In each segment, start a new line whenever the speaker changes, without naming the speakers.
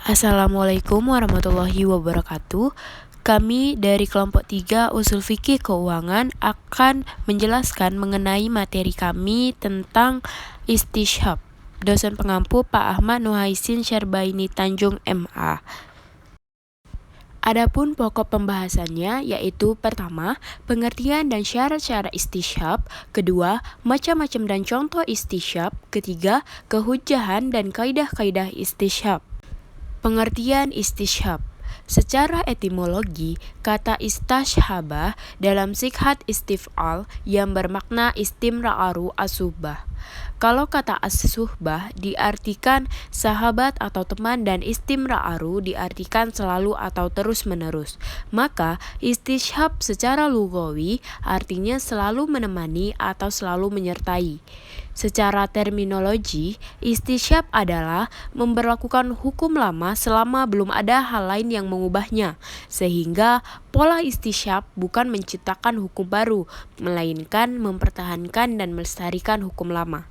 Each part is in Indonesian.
Assalamualaikum warahmatullahi wabarakatuh. Kami dari kelompok 3 Usul Fikih Keuangan akan menjelaskan mengenai materi kami tentang istishab. Dosen pengampu Pak Ahmad Nuhaisin Syarbaini Tanjung MA. Adapun pokok pembahasannya yaitu pertama, pengertian dan syarat-syarat istishab, kedua, macam-macam dan contoh istishab, ketiga, kehujahan dan kaidah-kaidah istishab. Pengertian istishab. Secara etimologi, kata istashhabah dalam sikhat istif'al yang bermakna istimra'aru asubah. Kalau kata as-suhbah diartikan sahabat atau teman dan istimra'aru diartikan selalu atau terus-menerus. Maka istishab secara lugawi artinya selalu menemani atau selalu menyertai. Secara terminologi, istishab adalah memberlakukan hukum lama selama belum ada hal lain yang mengubahnya, sehingga pola istishab bukan menciptakan hukum baru, melainkan mempertahankan dan melestarikan hukum lama.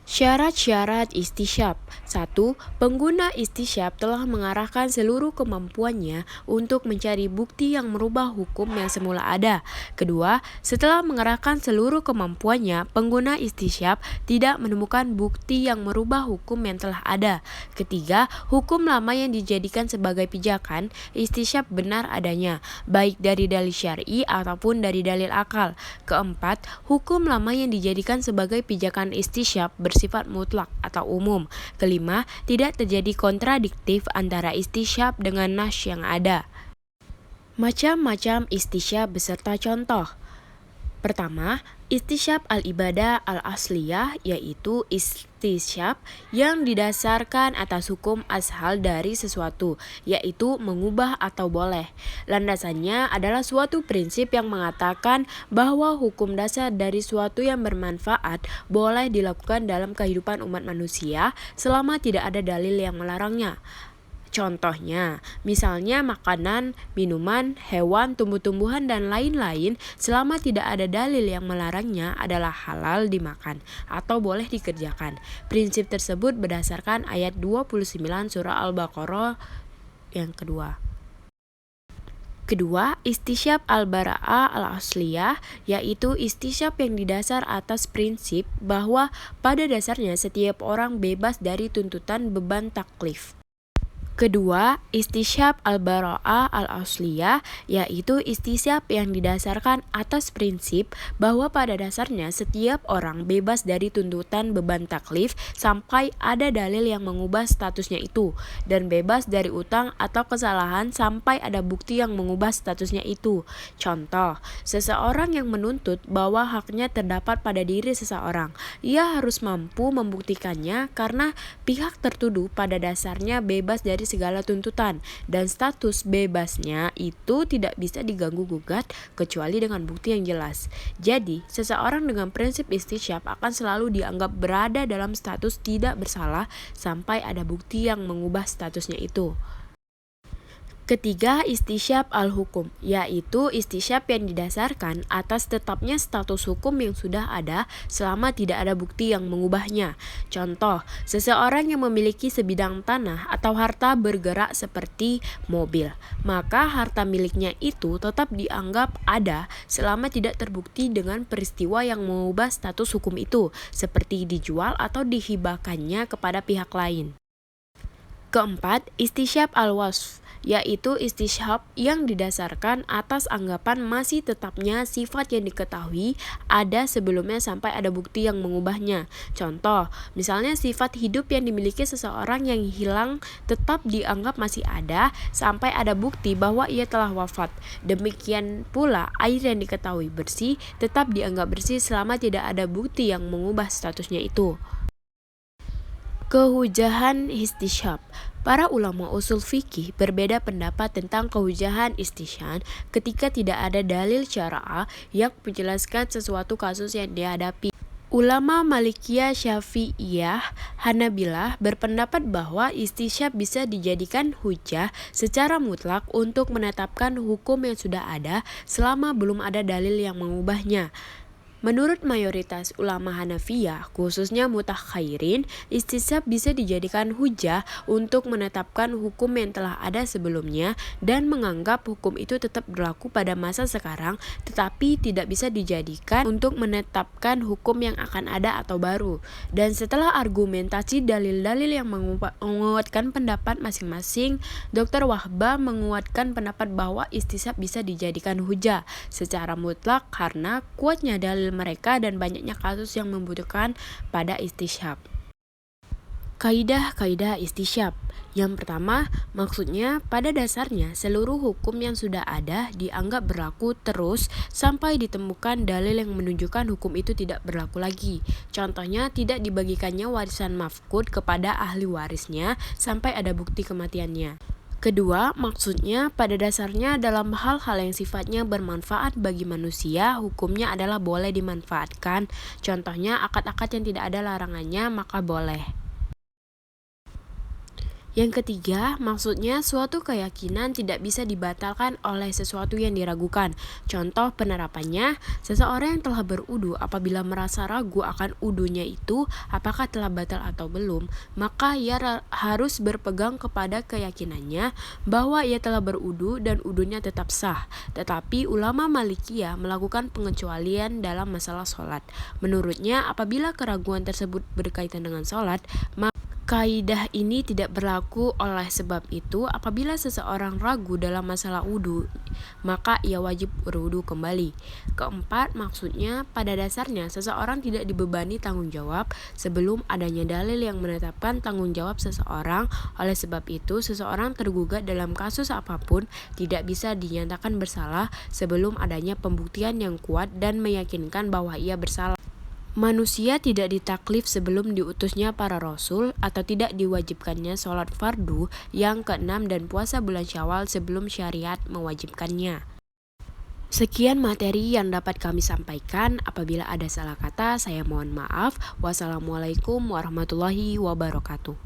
Syarat-syarat istishab. 1. Pengguna istishab telah mengarahkan seluruh kemampuannya untuk mencari bukti yang merubah hukum yang semula ada. Kedua, setelah mengarahkan seluruh kemampuannya, pengguna istishab tidak menemukan bukti yang merubah hukum yang telah ada. Ketiga, hukum lama yang dijadikan sebagai pijakan istishab benar adanya, baik dari dalil syar'i ataupun dari dalil akal. Keempat, hukum lama yang dijadikan sebagai pijakan istishab bersifat mutlak atau umum. Kelima, tidak terjadi kontradiktif antara istishab dengan nas yang ada. Macam-macam istishab beserta contoh. Pertama, istishab al-ibadah al-asliyah, yaitu istishab yang didasarkan atas hukum ashal dari sesuatu, yaitu mengubah atau boleh. Landasannya adalah suatu prinsip yang mengatakan bahwa hukum dasar dari suatu yang bermanfaat boleh dilakukan dalam kehidupan umat manusia selama tidak ada dalil yang melarangnya. Contohnya, misalnya makanan, minuman, hewan, tumbuh-tumbuhan, dan lain-lain selama tidak ada dalil yang melarangnya adalah halal dimakan atau boleh dikerjakan. Prinsip tersebut berdasarkan ayat 29 surah Al-Baqarah yang kedua. Kedua, istishab al-bara'ah al-asliyah, yaitu istishab yang didasar atas prinsip bahwa pada dasarnya setiap orang bebas dari tuntutan beban taklif. Kedua, istishab al-bara'ah al-asliyah, yaitu istishab yang didasarkan atas prinsip bahwa pada dasarnya setiap orang bebas dari tuntutan beban taklif sampai ada dalil yang mengubah statusnya itu, dan bebas dari utang atau kesalahan sampai ada bukti yang mengubah statusnya itu. Contoh, seseorang yang menuntut bahwa haknya terdapat pada diri seseorang, ia harus mampu membuktikannya karena pihak tertuduh pada dasarnya bebas dari segala tuntutan, dan status bebasnya itu tidak bisa diganggu-gugat kecuali dengan bukti yang jelas. Jadi, seseorang dengan prinsip istishab akan selalu dianggap berada dalam status tidak bersalah sampai ada bukti yang mengubah statusnya itu. Ketiga, istishab al-hukum, yaitu istishab yang didasarkan atas tetapnya status hukum yang sudah ada selama tidak ada bukti yang mengubahnya. Contoh, seseorang yang memiliki sebidang tanah atau harta bergerak seperti mobil, maka harta miliknya itu tetap dianggap ada selama tidak terbukti dengan peristiwa yang mengubah status hukum itu, seperti dijual atau dihibahkannya kepada pihak lain. Keempat, istishab al-wasf, yaitu istishab yang didasarkan atas anggapan masih tetapnya sifat yang diketahui ada sebelumnya sampai ada bukti yang mengubahnya. Contoh, misalnya sifat hidup yang dimiliki seseorang yang hilang tetap dianggap masih ada sampai ada bukti bahwa ia telah wafat. Demikian pula air yang diketahui bersih tetap dianggap bersih selama tidak ada bukti yang mengubah statusnya itu. Kehujahan istishab. Para ulama usul fikih berbeda pendapat tentang kehujahan istishab ketika tidak ada dalil syara'ah yang menjelaskan sesuatu kasus yang dihadapi. Ulama Malikiyah, Syafi'iyah, Hanabilah berpendapat bahwa istishab bisa dijadikan hujah secara mutlak untuk menetapkan hukum yang sudah ada selama belum ada dalil yang mengubahnya. Menurut mayoritas ulama Hanafiyah, khususnya mutakhairin, istisab bisa dijadikan hujah untuk menetapkan hukum yang telah ada sebelumnya dan menganggap hukum itu tetap berlaku pada masa sekarang, tetapi tidak bisa dijadikan untuk menetapkan hukum yang akan ada atau baru. Dan setelah argumentasi dalil-dalil yang menguatkan pendapat masing-masing, Dr. Wahbah menguatkan pendapat bahwa istisab bisa dijadikan hujah secara mutlak karena kuatnya dalil mereka dan banyaknya kasus yang membutuhkan pada istisyab. Kaidah-kaidah istisyab. Yang pertama, maksudnya pada dasarnya seluruh hukum yang sudah ada dianggap berlaku terus sampai ditemukan dalil yang menunjukkan hukum itu tidak berlaku lagi. Contohnya, tidak dibagikannya warisan mafqud kepada ahli warisnya sampai ada bukti kematiannya. Kedua, maksudnya pada dasarnya dalam hal-hal yang sifatnya bermanfaat bagi manusia, hukumnya adalah boleh dimanfaatkan. Contohnya, akad-akad yang tidak ada larangannya, maka boleh. Yang ketiga, maksudnya suatu keyakinan tidak bisa dibatalkan oleh sesuatu yang diragukan. Contoh penerapannya, seseorang yang telah berudu apabila merasa ragu akan udunya itu apakah telah batal atau belum, maka ia harus berpegang kepada keyakinannya bahwa ia telah berudu dan udunya tetap sah. Tetapi ulama Malikiyah melakukan pengecualian dalam masalah sholat. Menurutnya, apabila keraguan tersebut berkaitan dengan sholat, kaidah ini tidak berlaku. Oleh sebab itu, apabila seseorang ragu dalam masalah wudu, maka ia wajib berwudu kembali. Keempat, maksudnya pada dasarnya seseorang tidak dibebani tanggung jawab sebelum adanya dalil yang menetapkan tanggung jawab seseorang. Oleh sebab itu, seseorang tergugat dalam kasus apapun tidak bisa dinyatakan bersalah sebelum adanya pembuktian yang kuat dan meyakinkan bahwa ia bersalah. Manusia tidak ditaklif sebelum diutusnya para rasul atau tidak diwajibkannya sholat fardu yang keenam dan puasa bulan Syawal sebelum syariat mewajibkannya. Sekian materi yang dapat kami sampaikan. Apabila ada salah kata, saya mohon maaf. Wassalamualaikum warahmatullahi wabarakatuh.